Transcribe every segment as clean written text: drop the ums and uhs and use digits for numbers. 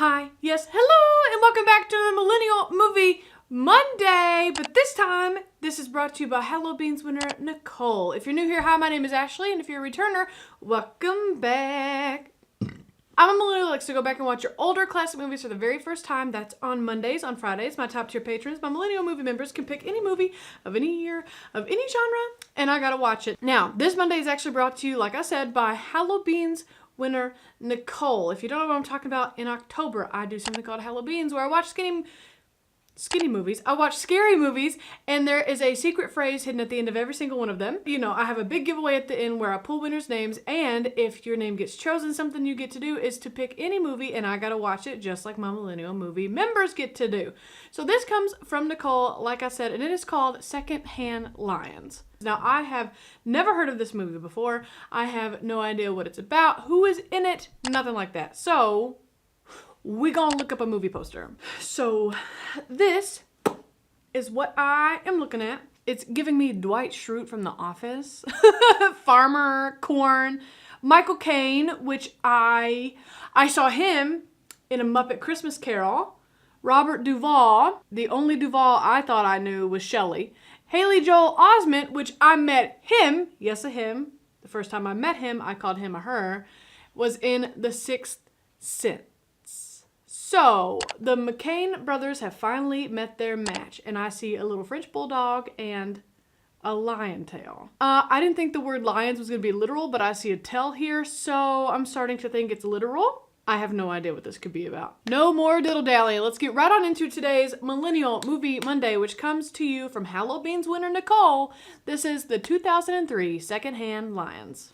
Hi, yes, hello, and welcome back to the Millennial Movie Monday. But this time, this is brought to you by Hello Beans winner Nicole. If you're new here, hi, my name is Ashley, and if you're a returner, welcome back. I'm a millennial who likes to go back and watch your older classic movies for the very first time. That's on Mondays. On Fridays, my top tier patrons, my millennial movie members, can pick any movie of any year, of any genre, and I gotta watch it. Now, this Monday is actually brought to you, like I said, by Hello Beans winner Nicole. If you don't know what I'm talking about, in October, I do something called Hello Beans where I watch skinny movies. I watch scary movies, and there is a secret phrase hidden at the end of every single one of them. You know, I have a big giveaway at the end where I pull winners' names, and if your name gets chosen, something you get to do is to pick any movie, and I gotta watch it just like my millennial movie members get to do. So this comes from Nicole, like I said, and it is called Secondhand Lions. Now, I have never heard of this movie before. I have no idea what it's about, who is in it, nothing like that. So we gonna look up a movie poster. So this is what I am looking at. It's giving me Dwight Schrute from The Office, Farmer, Corn, Michael Caine, which I saw him in A Muppet Christmas Carol, Robert Duvall. The only Duvall I thought I knew was Shelley. Haley Joel Osment, which I met him, yes a him, the first time I met him, I called him a her, was in The Sixth Sense. So, the McCain brothers have finally met their match, and I see a little French bulldog and a lion tail. I didn't think the word lions was going to be literal, but I see a tail here, so I'm starting to think it's literal. I have no idea what this could be about. No more diddle-dally. Let's get right on into today's Millennial Movie Monday, which comes to you from Hello Beans winner Nicole. This is the 2003 Secondhand Lions.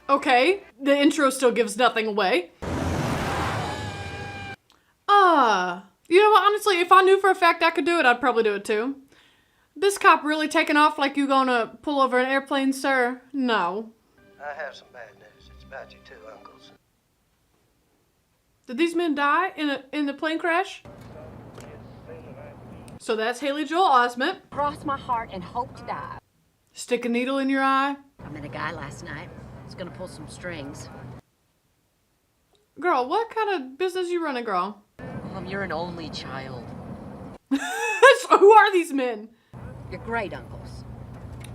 Okay, the intro still gives nothing away. You know what, honestly, if I knew for a fact I could do it, I'd probably do it too. This cop really taking off like you gonna pull over an airplane, sir? No. I have some bad news. It's about your two uncles. Did these men die in the plane crash? So that's Haley Joel Osment. Cross my heart and hope to die. Stick a needle in your eye. I met a guy last night. He's gonna pull some strings. Girl, what kind of business you running, girl? You're an only child. So who are these men? Your great uncles.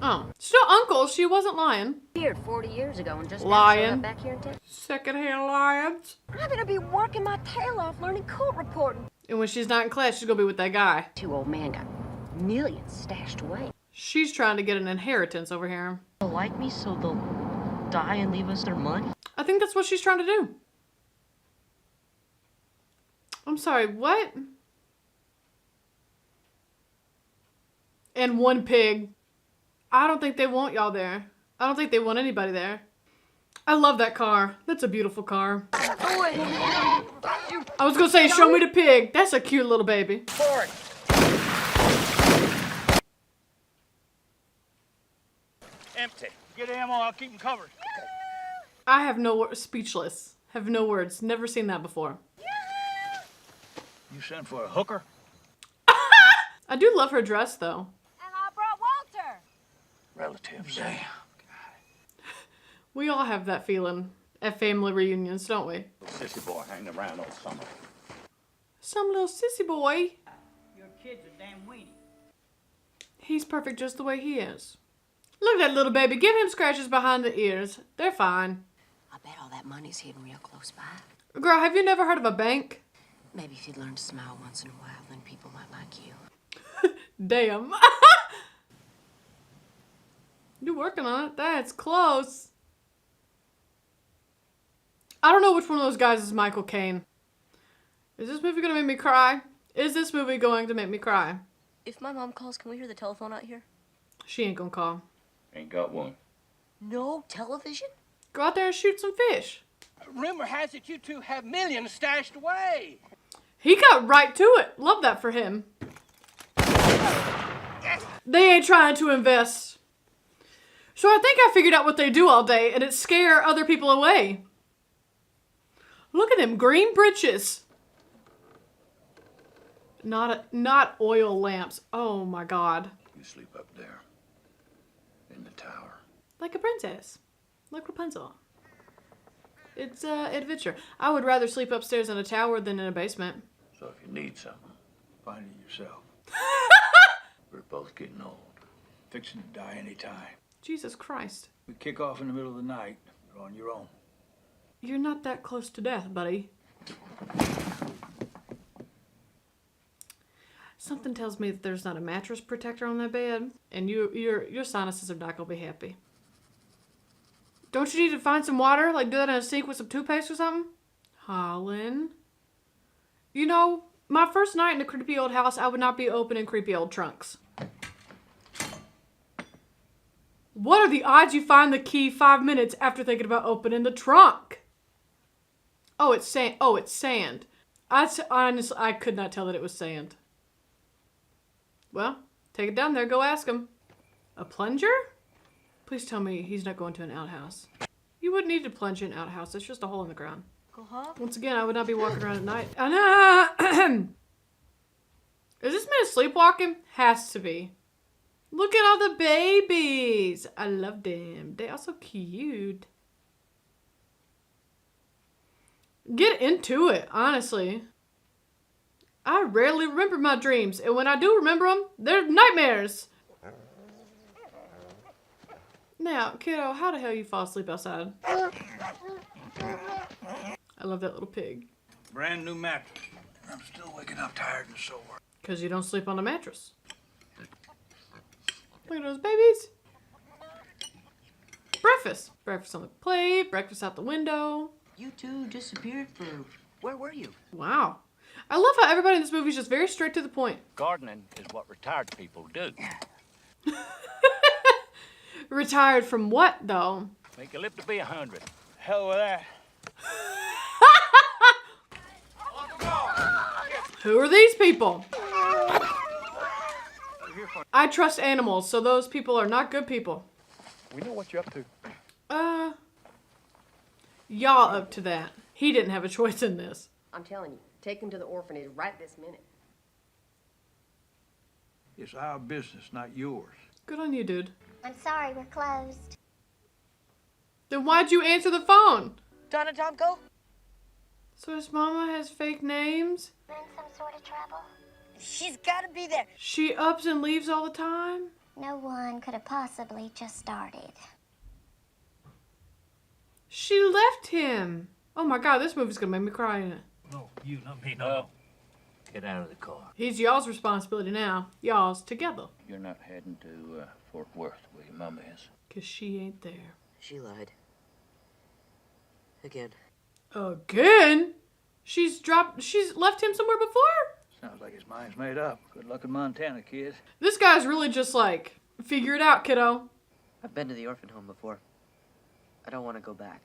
Oh, still uncles. She wasn't lying. Here 40 years ago and just Lion. back here in Texas. Secondhand Lions. I'm gonna be working my tail off learning court reporting. And when she's not in class, she's gonna be with that guy. Two old men got millions stashed away. She's trying to get an inheritance over here. They'll like me, so they'll die and leave us their money? I think that's what she's trying to do. I'm sorry, what? And one pig. I don't think they want y'all there. I don't think they want anybody there. I love that car. That's a beautiful car. I was gonna say, show me the pig. That's a cute little baby. Forward. Empty. Get ammo, I'll keep them covered. I have no words. Speechless. Have no words. Never seen that before. You sent for a hooker? I do love her dress, though. And I brought Walter. Relatives, eh? We all have that feeling at family reunions, don't we? Sissy boy hanging around all summer. Some little sissy boy. Your kid's a damn weenie. He's perfect just the way he is. Look at that little baby. Give him scratches behind the ears. They're fine. I bet all that money's hidden real close by. Girl, have you never heard of a bank? Maybe if you'd learn to smile once in a while, then people might like you. Damn. You're working on it. That's close. I don't know which one of those guys is Michael Caine. Is this movie gonna make me cry? Is this movie going to make me cry? If my mom calls, can we hear the telephone out here? She ain't gonna call. Ain't got one. No television? Go out there and shoot some fish. Rumor has it you two have millions stashed away. He got right to it. Love that for him. They ain't trying to invest. So I think I figured out what they do all day, and it's scare other people away. Look at them green britches. Not oil lamps. Oh my God. You sleep up there. In the tower. Like a princess. Like Rapunzel. It's adventure. I would rather sleep upstairs in a tower than in a basement. So if you need something, find it yourself. We're both getting old. Fixing to die any time. Jesus Christ. We kick off in the middle of the night. You're on your own. You're not that close to death, buddy. Something tells me that there's not a mattress protector on that bed, and your sinuses are not gonna be happy. Don't you need to find some water? Like do that in a sink with some toothpaste or something? Holland. You know, my first night in a creepy old house, I would not be opening creepy old trunks. What are the odds you find the key 5 minutes after thinking about opening the trunk? Oh, it's sand. Oh, it's sand. Honestly, I could not tell that it was sand. Well, take it down there. Go ask him. A plunger? Please tell me he's not going to an outhouse. You wouldn't need to plunge in an outhouse. It's just a hole in the ground. Once again, I would not be walking around at night. Is this man sleepwalking? Has to be. Look at all the babies. I love them. They are so cute. Get into it, honestly. I rarely remember my dreams, and when I do remember them, they're nightmares. Now, kiddo, how the hell you fall asleep outside? I love that little pig. Brand new mattress. I'm still waking up tired and sore. Because you don't sleep on a mattress. Look at those babies. Breakfast. Breakfast on the plate, breakfast out the window. You two disappeared for... Where were you? Wow. I love how everybody in this movie is just very straight to the point. Gardening is what retired people do. Retired from what, though? Make you live to be 100. Hell with that. Who are these people? I trust animals, so those people are not good people. We know what you're up to. Y'all up to that. He didn't have a choice in this. I'm telling you, take him to the orphanage right this minute. It's our business, not yours. Good on you, dude. I'm sorry, we're closed. Then why'd you answer the phone? Don and Tom go? So his mama has fake names? We're in some sort of trouble. She's gotta be there. She ups and leaves all the time? No one could have possibly just started. She left him. Oh my God, this movie's gonna make me cry in it. No, you, not me, no. Get out of the car. He's y'all's responsibility now. Y'all's together. You're not heading to Fort Worth where your mama is. Cause she ain't there. She lied. Again. Again? She's left him somewhere before? Sounds like his mind's made up. Good luck in Montana, kid. This guy's really just like, figure it out, kiddo. I've been to the orphan home before. I don't want to go back.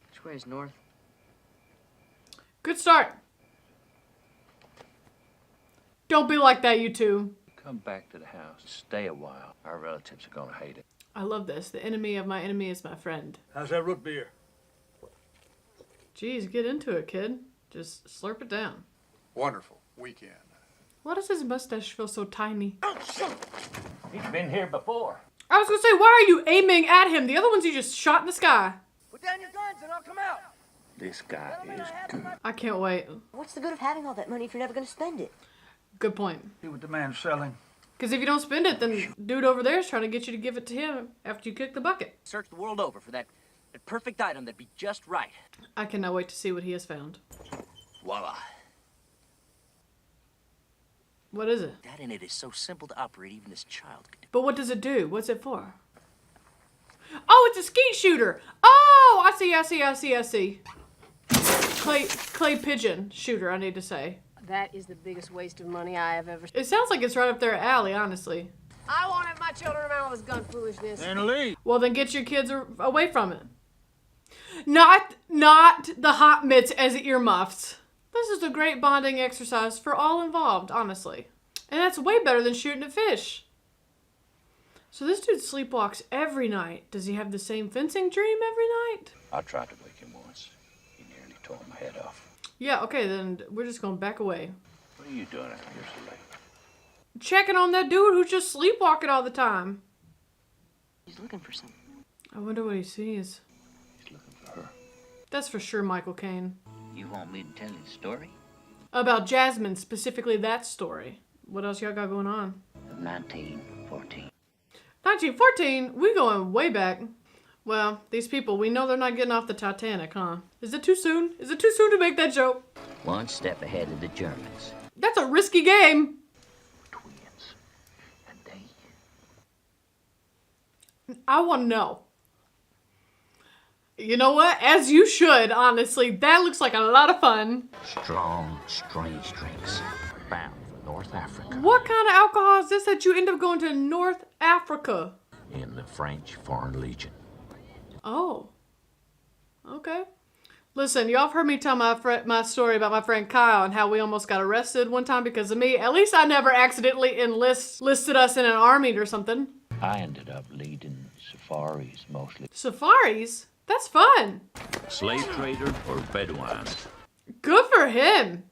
Which way is north? Good start. Don't be like that, you two. Come back to the house. Stay a while. Our relatives are gonna hate it. I love this. The enemy of my enemy is my friend. How's that root beer? Jeez, get into it, kid. Just slurp it down. Wonderful weekend. Why does his mustache feel so tiny? He's been here before. I was gonna say, why are you aiming at him? The other ones you just shot in the sky. Put down your guns and I'll come out. This guy is good. I can't wait. What's the good of having all that money if you're never going to spend it? Good point. See what the man's selling. Because if you don't spend it, then dude over there is trying to get you to give it to him after you kick the bucket. Search the world over for that perfect item that'd be just right. I cannot wait to see what he has found. Voila. What is it? That in it is so simple to operate, even this child could do. But what does it do? What's it for? Oh, it's a skeet shooter. Oh, I see. Clay pigeon shooter, I need to say. That is the biggest waste of money I have ever seen. It sounds like it's right up their alley, honestly. I wanted my children around all this gun foolishness. And leave. Well, then get your kids away from it. Not the hot mitts as earmuffs. This is a great bonding exercise for all involved, honestly. And that's way better than shooting a fish. So this dude sleepwalks every night. Does he have the same fencing dream every night? I tried to wake him once. He nearly tore my head off. Yeah, okay, then we're just gonna back away. What are you doing out here so late? Checking on that dude who's just sleepwalking all the time. He's looking for something. I wonder what he sees. He's looking for her. That's for sure Michael Caine. You want me to tell you the story? About Jasmine, specifically that story. What else y'all got going on? Of 1914. 1914? We going way back. Well, these people, we know they're not getting off the Titanic, huh? Is it too soon? Is it too soon to make that joke? One step ahead of the Germans. That's a risky game. Twins. And they... I want to know. You know what? As you should, honestly. That looks like a lot of fun. Strong, strange drinks. Bound for North Africa. What kind of alcohol is this that you end up going to North Africa? In the French Foreign Legion. Oh. Okay. Listen, y'all have heard me tell my story about my friend Kyle and how we almost got arrested one time because of me. At least I never accidentally enlisted us in an army or something. I ended up leading safaris mostly. Safaris? That's fun. Slave trader or Bedouins? Good for him.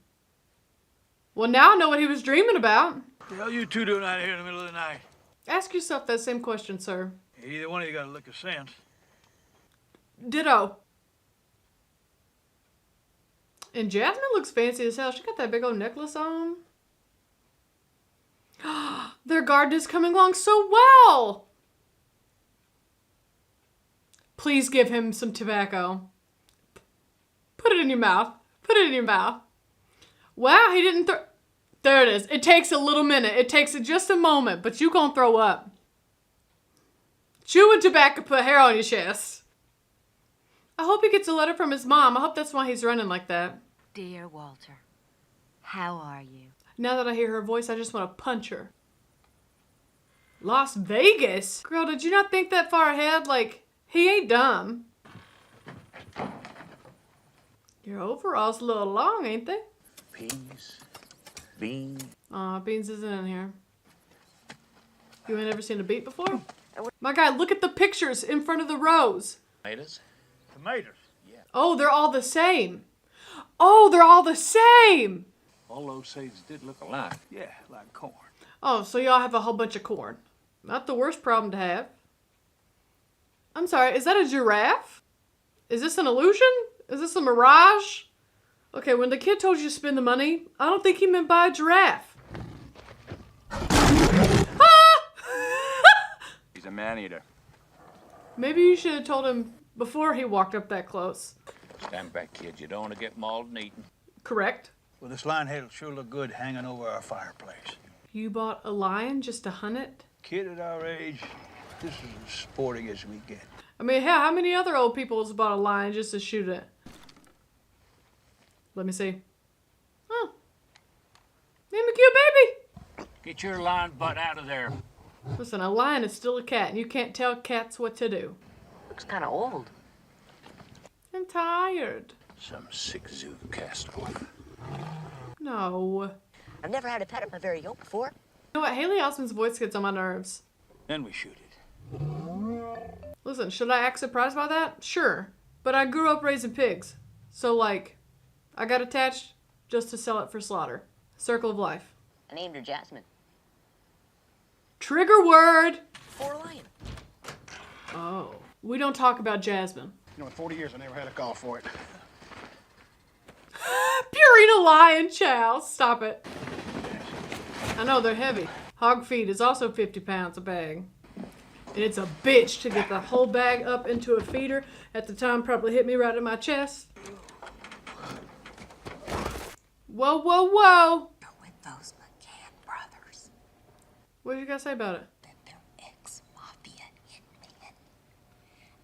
Well, now I know what he was dreaming about. What the hell you two doing out here in the middle of the night? Ask yourself that same question, sir. Either one of you got a lick of sense. Ditto. And Jasmine looks fancy as hell. She got that big old necklace on. Their garden is coming along so well. Please give him some tobacco. Put it in your mouth. Put it in your mouth. Wow, he didn't throw... There it is. It takes a little minute. It takes just a moment, but you gonna throw up. Chewing tobacco put hair on your chest. I hope he gets a letter from his mom. I hope that's why he's running like that. Dear Walter, how are you? Now that I hear her voice, I just want to punch her. Las Vegas? Girl, did you not think that far ahead? Like, he ain't dumb. Your overalls a little long, ain't they? Peas. Beans. Aw, Beans isn't in here. You ain't ever seen a beet before? My guy, look at the pictures in front of the rows. Tomatoes. Tomatoes. Oh, they're all the same. Oh, they're all the same. All those seeds did look alike. Yeah, like corn. Oh, so y'all have a whole bunch of corn. Not the worst problem to have. I'm sorry, is that a giraffe? Is this an illusion? Is this a mirage? Okay, when the kid told you to spend the money, I don't think he meant buy a giraffe. Ah! He's a man-eater. Maybe you should have told him before he walked up that close. Stand back, kid. You don't want to get mauled and eaten. Correct. Well, this lion head'll sure look good hanging over our fireplace. You bought a lion just to hunt it? Kid at our age, this is as sporting as we get. I mean, hell, how many other old people has bought a lion just to shoot it? Let me see. Oh. Name a cute baby. Get your lion butt out of there. Listen, a lion is still a cat, and you can't tell cats what to do. Looks kind of old. I'm tired. Some sick zoo cast off. No. I've never had a pet of my very own before. You know what? Haley Osment's voice gets on my nerves. Then we shoot it. Listen, should I act surprised by that? Sure. But I grew up raising pigs. So, like, I got attached just to sell it for slaughter. Circle of life. I named her Jasmine. Trigger word! For a lion. Oh. We don't talk about Jasmine. You know, in 40 years, I never had a call for it. Purina lion chow. Stop it. I know, they're heavy. Hog feed is also 50 pounds a bag. And it's a bitch to get the whole bag up into a feeder. At the time, probably hit me right in my chest. Whoa, whoa, whoa. You're with those McCann brothers. What did you guys say about it? That they're ex-mafia hitmen.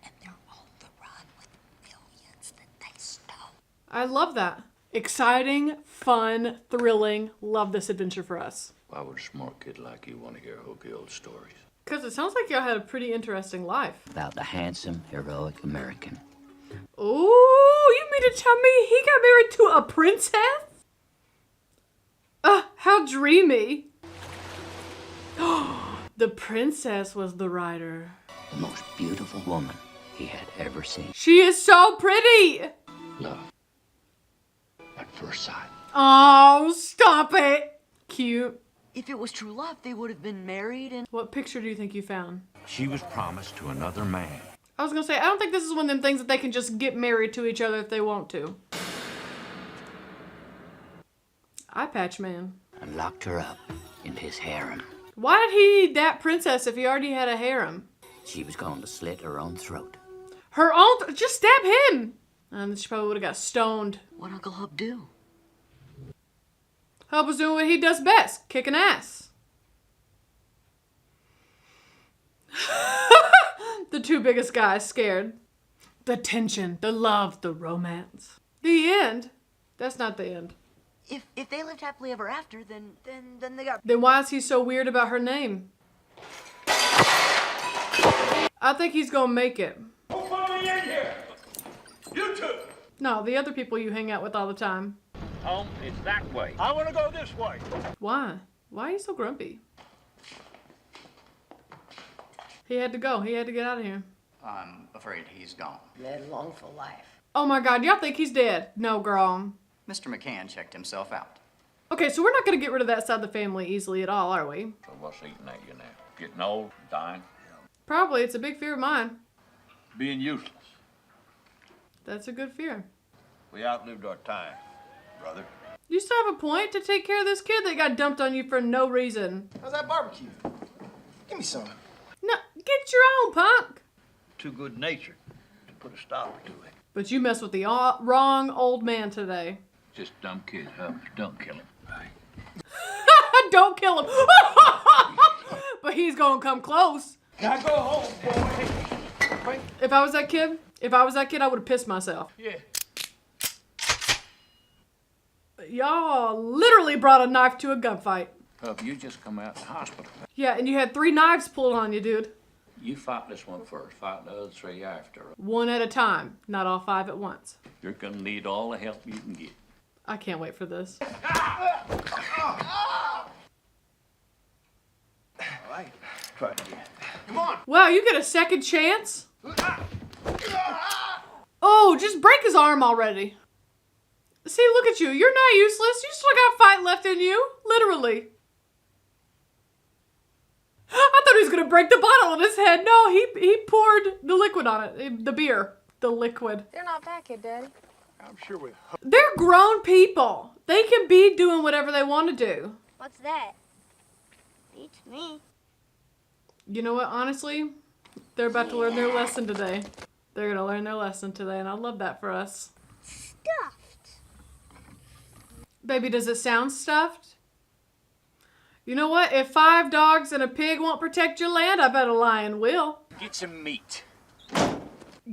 And they're on the run with millions that they stole. I love that. Exciting, fun, thrilling. Love this adventure for us. Why would a smart kid like you want to hear hokey old stories? Because it sounds like y'all had a pretty interesting life. About the handsome, heroic American. Ooh, you mean to tell me he got married to a princess? How dreamy. The princess was the rider. The most beautiful woman he had ever seen. She is so pretty. Love at first sight. Oh, stop it. Cute. If it was true love, they would have been married and... What picture do you think you found? She was promised to another man. I was gonna say, I don't think this is one of them things that they can just get married to each other if they want to. Eye patch man. and locked her up in his harem. Why did he need that princess if he already had a harem? She was going to slit her own throat. Her own... Just stab him! And she probably would have got stoned. What'd Uncle Hub do? Hub was doing what he does best. Kicking ass. The two biggest guys scared. The tension, the love, the romance. The end. That's not the end. If they lived happily ever after, then they got... Then why is he so weird about her name? I think he's gonna make it. Don't follow me in here! You two! No, the other people you hang out with all the time. Home is that way. I want to go this way. Why? Why are you so grumpy? He had to go. He had to get out of here. I'm afraid he's gone. Led long for life. Oh my God, y'all think he's dead? No, girl. Mr. McCann checked himself out. Okay, so we're not gonna get rid of that side of the family easily at all, are we? So what's eating at you now? Getting old? Dying? Probably. It's a big fear of mine. Being useless. That's a good fear. We outlived our time, brother. You still have a point to take care of this kid that got dumped on you for no reason. How's that barbecue? Give me some. No, get your own, punk. Too good natured to put a stopper to it. But you messed with the wrong old man today. Just a dumb kid, Hub. Don't kill him. Right. Don't kill him. But he's gonna come close. Now go home, boy. If I was that kid, I would have pissed myself. Yeah. Y'all literally brought a knife to a gunfight. Hub, you just come out of the hospital. Yeah, and you had 3 knives pulled on you, dude. You fight this one first. Fight the other 3 after. One at a time, not all 5 at once. You're gonna need all the help you can get. I can't wait for this. All right. Try it again. Come on. Wow, you get a second chance? Oh, just break his arm already. See, look at you. You're not useless. You still got fight left in you. Literally. I thought he was going to break the bottle on his head. No, he poured the liquid on it. The beer. The liquid. They're not that kid, Daddy. I'm sure we... They're grown people. They can be doing whatever they want to do. What's that? Beats me. You know what? Honestly, they're about to learn their lesson today. They're going to learn their lesson today, and I love that for us. Stuffed. Baby, does it sound stuffed? You know what? If 5 dogs and a pig won't protect your land, I bet a lion will. Get some meat.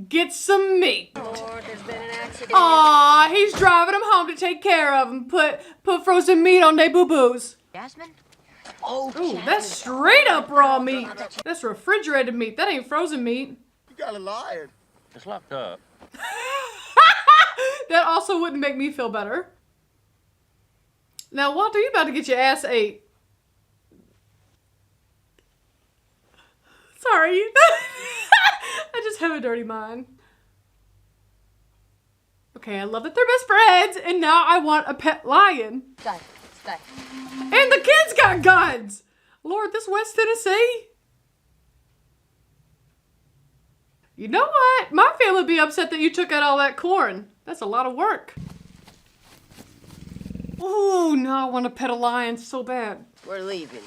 Get some meat. Lord, there's been an accident. Aw, he's driving them home to take care of them. Put frozen meat on their boo-boos. Jasmine? Ooh, that's straight up raw meat. That's refrigerated meat. That ain't frozen meat. You got a lion. It's locked up. That also wouldn't make me feel better. Now, Walter, you about to get your ass ate. Sorry. I just have a dirty mind. Okay, I love that they're best friends, and now I want a pet lion. Stay. And the kids got guns! Lord, this West Tennessee? You know what? My family would be upset that you took out all that corn. That's a lot of work. Ooh, now I want to pet a lion so bad. We're leaving.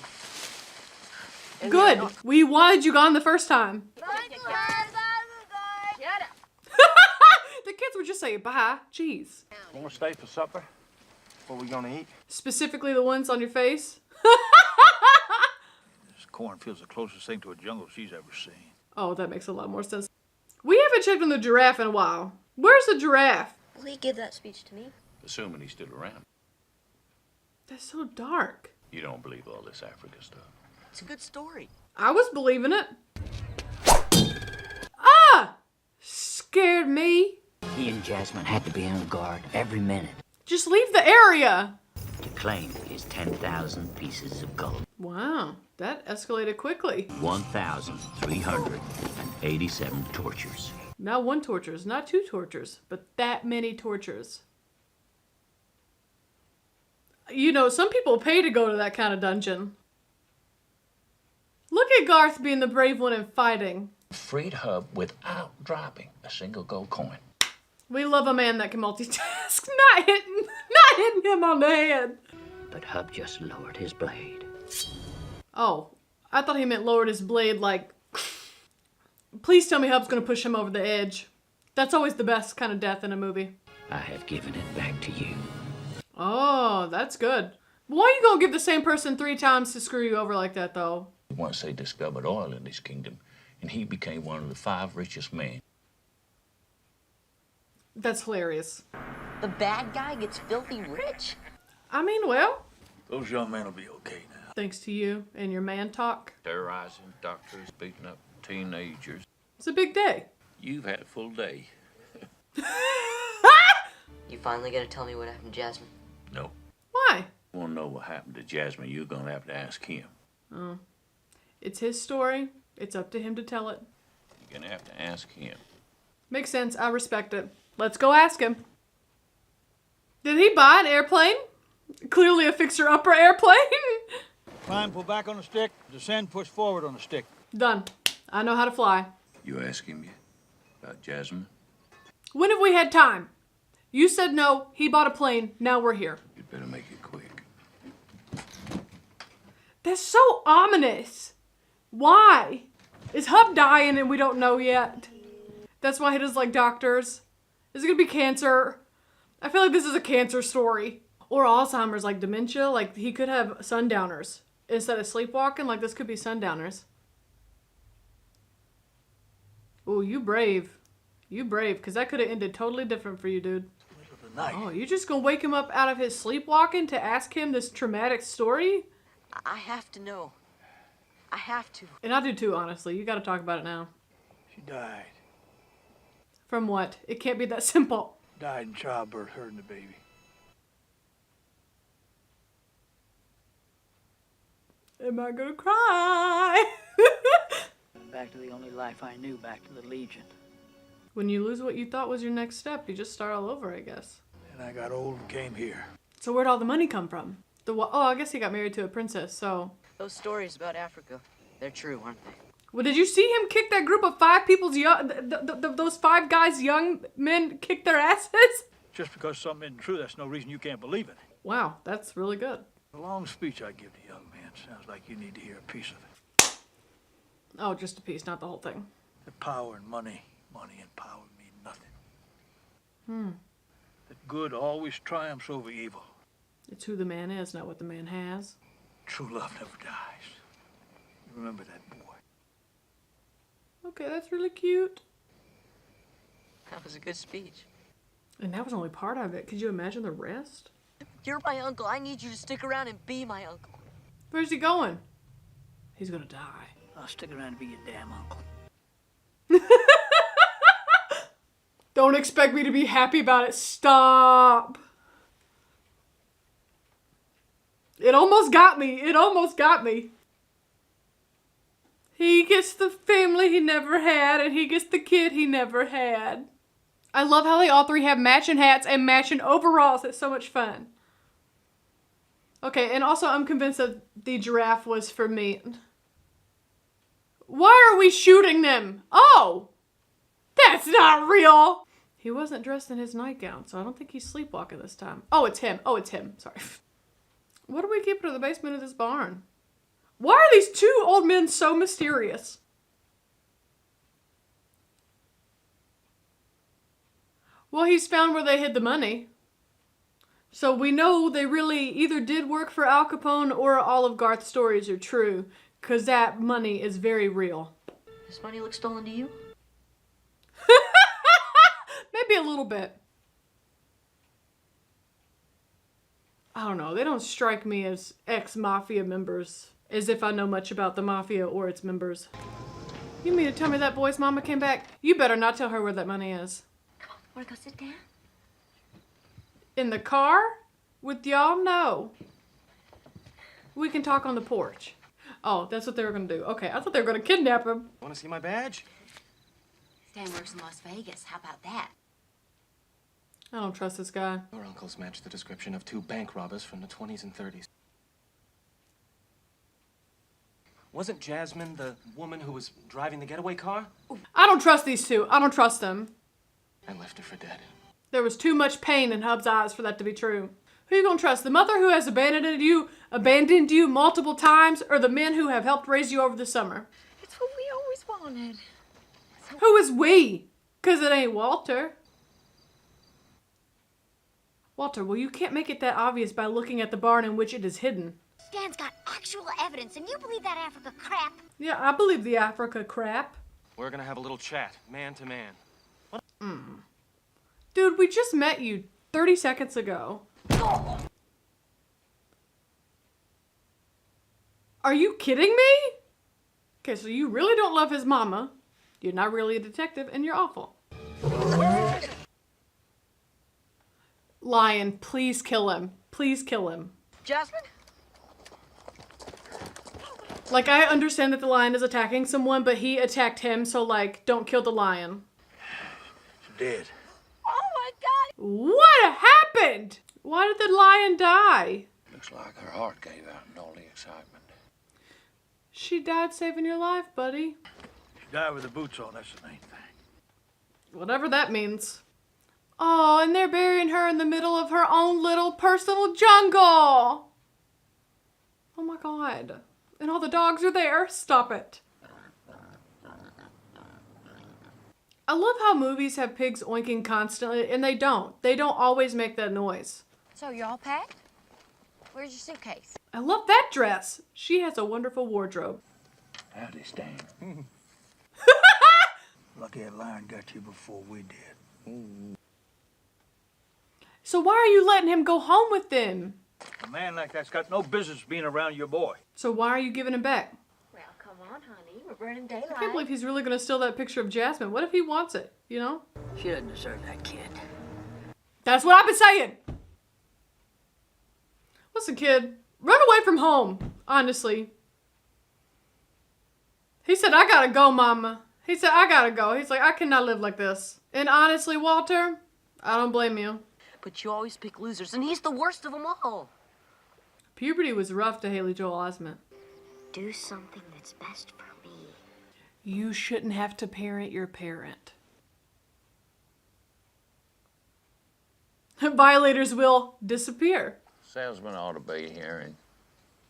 And Good. we're- We wanted you gone the first time. Shut up. The kids would just say bye. Jeez. Want to stay for supper? What we gonna eat? Specifically the ones on your face. This cornfield's the closest thing to a jungle she's ever seen. Oh, that makes a lot more sense. We haven't checked on the giraffe in a while. Where's the giraffe? Will he give that speech to me? Assuming he's still around. That's so dark. You don't believe all this Africa stuff. It's a good story. I was believing it. Ah! Scared me. He and Jasmine had to be on guard every minute Just leave the area. to claim his 10,000 pieces of gold. Wow, that escalated quickly. 1,387 tortures. Not one tortures, not two tortures, but that many tortures. You know, some people pay to go to that kind of dungeon. Look at Garth being the brave one and fighting. Freed Hub without dropping a single gold coin. We love a man that can multitask. Not hitting him on the head. But Hub just lowered his blade. Oh, I thought he meant lowered his blade like... Please tell me Hub's gonna push him over the edge. That's always the best kind of death in a movie. I have given it back to you. Oh, that's good. Why are you gonna give the same person 3 times to screw you over like that, though? Once they discovered oil in this kingdom, and he became one of the 5 richest men. That's hilarious. The bad guy gets filthy rich? I mean, well, Those young men will be okay now. thanks to you and your man talk. Terrorizing doctors, beating up teenagers. It's a big day. You've had a full day. You finally gonna tell me what happened to Jasmine? No. Why? You want to know what happened to Jasmine, you're going to have to ask him. Oh. It's his story. It's up to him to tell it. You're going to have to ask him. Makes sense. I respect it. Let's go ask him. Did he buy an airplane? Clearly a fixer-upper airplane. Climb, pull back on the stick. Descend, push forward on the stick. Done. I know how to fly. You ask him yet about Jasmine? When have we had time? You said no. He bought a plane. Now we're here. You'd better make it quick. That's so ominous. Why? Is Hub dying and we don't know yet? That's why he does like doctors. Is it gonna be cancer? I feel like this is a cancer story. Or Alzheimer's, like dementia. Like he could have sundowners. Instead of sleepwalking, like this could be sundowners. Oh, you brave. You brave, because that could have ended totally different for you, dude. Oh, you just gonna wake him up out of his sleepwalking to ask him this traumatic story? I have to know. I have to. And I do too, honestly. You gotta talk about it now. She died. From what? It can't be that simple. Died in childbirth, hurting the baby. Am I gonna cry? Back to the only life I knew, back to the Legion. When you lose what you thought was your next step, you just start all over, I guess. And I got old and came here. So where'd all the money come from? Oh, I guess he got married to a princess, so... Those stories about Africa, they're true, aren't they? Well, did you see him kick that group of 5 people's young... those 5 guys, young men, kick their asses? Just because something isn't true, that's no reason you can't believe it. Wow, that's really good. The long speech I give the young man sounds like you need to hear a piece of it. Oh, just a piece, not the whole thing. The power and money and power mean nothing. That good always triumphs over evil. It's who the man is, not what the man has. True love never dies. You remember that, boy. Okay, that's really cute. That was a good speech. And that was only part of it. Could you imagine the rest? You're my uncle. I need you to stick around and be my uncle. Where's he going? He's gonna die. I'll stick around and be your damn uncle. Don't expect me to be happy about it. Stop. It almost got me. It almost got me. He gets the family he never had, and he gets the kid he never had. I love how they all 3 have matching hats and matching overalls. It's so much fun. Okay, and also I'm convinced that the giraffe was for meat. Why are we shooting them? Oh! That's not real! He wasn't dressed in his nightgown, so I don't think he's sleepwalking this time. Oh, it's him. Oh, it's him. Sorry. What do we keep in the basement of this barn? Why are these 2 old men so mysterious? Well, he's found where they hid the money. So we know they really either did work for Al Capone or all of Garth's stories are true. Because that money is very real. Does money look stolen to you? Maybe a little bit. I don't know. They don't strike me as ex-mafia members. As if I know much about the mafia or its members. You mean to tell me that boy's mama came back? You better not tell her where that money is. Come on, wanna go sit down? In the car? With y'all? No. We can talk on the porch. Oh, that's what they were gonna do. Okay, I thought they were gonna kidnap him. Want to see my badge? Stan works in Las Vegas. How about that? I don't trust this guy. Your uncles match the description of 2 bank robbers from the 20s and 30s. Wasn't Jasmine the woman who was driving the getaway car? I don't trust these two. I don't trust them. I left her for dead. There was too much pain in Hub's eyes for that to be true. Who are you gonna trust? The mother who has abandoned you multiple times, or the men who have helped raise you over the summer? It's what we always wanted. Who is we? 'Cause it ain't Walter. Walter, well, you can't make it that obvious by looking at the barn in which it is hidden. Stan's got actual evidence, and you believe that Africa crap? Yeah, I believe the Africa crap. We're gonna have a little chat, man to man. Dude, we just met you 30 seconds ago. Are you kidding me? Okay, so you really don't love his mama. You're not really a detective, and you're awful. Lion, please kill him. Please kill him. Jasmine? Like, I understand that the lion is attacking someone, but he attacked him, so, like, don't kill the lion. She's dead. Oh my God! What happened? Why did the lion die? Looks like her heart gave out in all the excitement. She died saving your life, buddy. She died with her boots on, that's the main thing. Whatever that means. Oh, and they're burying her in the middle of her own little personal jungle. Oh my God. And all the dogs are there. Stop it. I love how movies have pigs oinking constantly, and they don't. They don't always make that noise. So you're all packed? Where's your suitcase? I love that dress. She has a wonderful wardrobe. Howdy, Stan. Lucky that lion got you before we did. So why are you letting him go home with them? A man like that's got no business being around your boy. So why are you giving him back? Well, come on, honey. We're burning daylight. I can't believe he's really going to steal that picture of Jasmine. What if he wants it, you know? She doesn't deserve that kid. That's what I've been saying. Listen, kid, run away from home, honestly. He said, I gotta go, mama. He said, I gotta go. He's like, I cannot live like this. And honestly, Walter, I don't blame you. But you always pick losers, and he's the worst of them all. Puberty was rough to Haley Joel Osment. Do something that's best for me. You shouldn't have to parent your parent. Violators will disappear. Salesman ought to be here and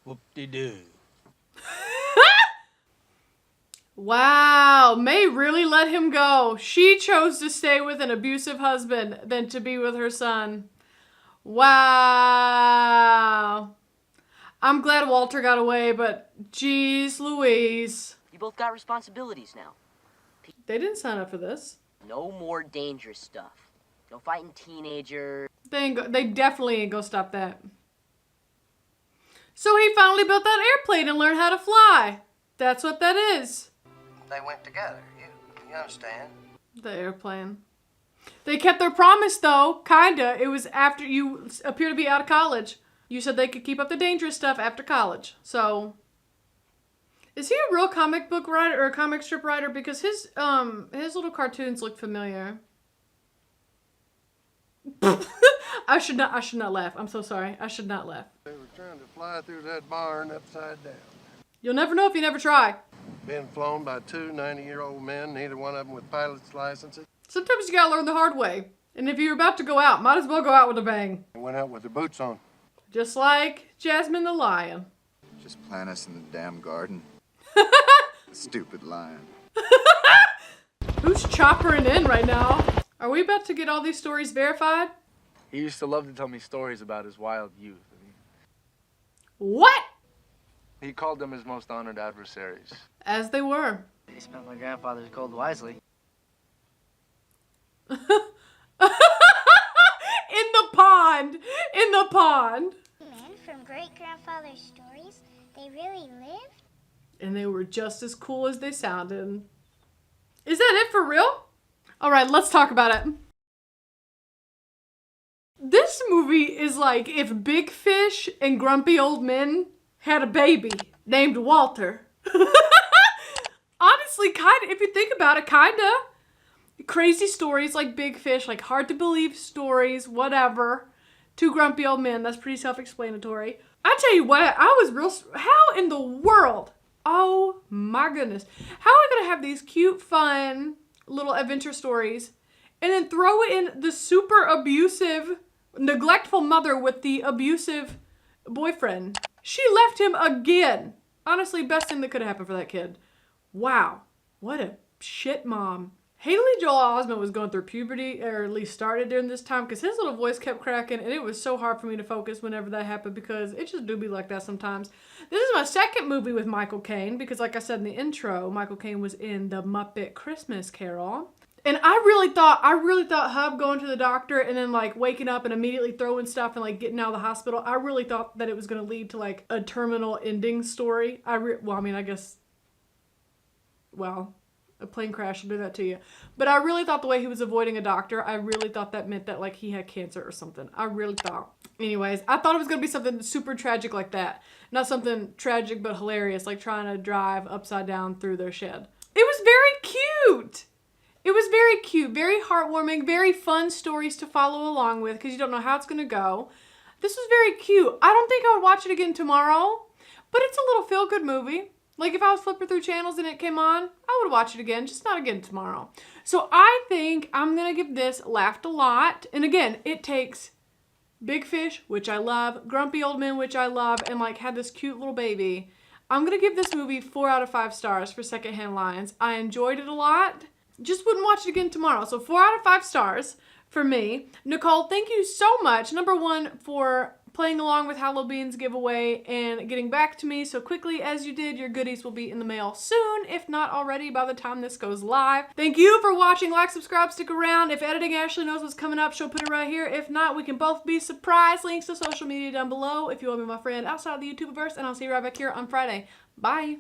Whoop-de-doo. Wow, May really let him go. She chose to stay with an abusive husband than to be with her son. Wow. I'm glad Walter got away, but geez Louise. You both got responsibilities now. They didn't sign up for this. No more dangerous stuff. No fighting teenagers. They definitely ain't gonna stop that. So he finally built that airplane and learned how to fly. That's what that is. They went together. You understand? The airplane. They kept their promise though, kinda. It was after you appear to be out of college. You said they could keep up the dangerous stuff after college. So, is he a real comic book writer or a comic strip writer? Because his little cartoons look familiar. I should not laugh. I'm so sorry. I should not laugh. They were trying to fly through that barn upside down. You'll never know if you never try. Being flown by 2 90-year-old men, neither one of them with pilot's licenses. Sometimes you gotta learn the hard way. And if you're about to go out, might as well go out with a bang. They went out with their boots on. Just like Jasmine the lion. Just plant us in the damn garden. Stupid lion. Who's choppering in right now? Are we about to get all these stories verified? He used to love to tell me stories about his wild youth. What? He called them his most honored adversaries. As they were. He spent my grandfather's gold wisely. In the pond! In the pond! Men from great-grandfather's stories, they really lived? And they were just as cool as they sounded. Is that it for real? Alright, let's talk about it. This movie is like if Big Fish and Grumpy Old Men had a baby named Walter. Honestly, kind of, if you think about it, kind of. Crazy stories like Big Fish, like hard to believe stories, whatever. Two grumpy old men, that's pretty self-explanatory. I tell you what, how in the world, oh my goodness, how am I going to have these cute, fun little adventure stories and then throw in the super abusive, neglectful mother with the abusive boyfriend? She left him again. Honestly, best thing that could have happened for that kid. Wow, what a shit mom. Haley Joel Osment was going through puberty, or at least started during this time, because his little voice kept cracking, and it was so hard for me to focus whenever that happened, because it just do be like that sometimes. This is my second movie with Michael Caine, because like I said in the intro, Michael Caine was in The Muppet Christmas Carol. And I really thought Hub going to the doctor and then like waking up and immediately throwing stuff and like getting out of the hospital, I really thought that it was going to lead to like a terminal ending story. A plane crash will do that to you. But I really thought the way he was avoiding a doctor, I really thought that meant that like he had cancer or something. I really thought. Anyways, I thought it was going to be something super tragic like that. Not something tragic but hilarious, like trying to drive upside down through their shed. It was very cute. It was very cute, very heartwarming, very fun stories to follow along with because you don't know how it's going to go. This was very cute. I don't think I would watch it again tomorrow, but it's a little feel-good movie. Like if I was flipping through channels and it came on, I would watch it again, just not again tomorrow. So I think I'm going to give this Laughed a Lot. And again, it takes Big Fish, which I love, Grumpy Old Men, which I love, and like had this cute little baby. I'm going to give this movie 4 out of 5 stars for Secondhand Lions. I enjoyed it a lot. Just wouldn't watch it again tomorrow. So 4 out of 5 stars for me. Nicole, thank you so much. Number one, for playing along with Halloween's giveaway and getting back to me so quickly as you did. Your goodies will be in the mail soon, if not already by the time this goes live. Thank you for watching. Like, subscribe, stick around. If editing Ashley knows what's coming up, she'll put it right here. If not, we can both be surprised. Links to social media down below if you want to be my friend outside of the YouTubeverse, and I'll see you right back here on Friday. Bye.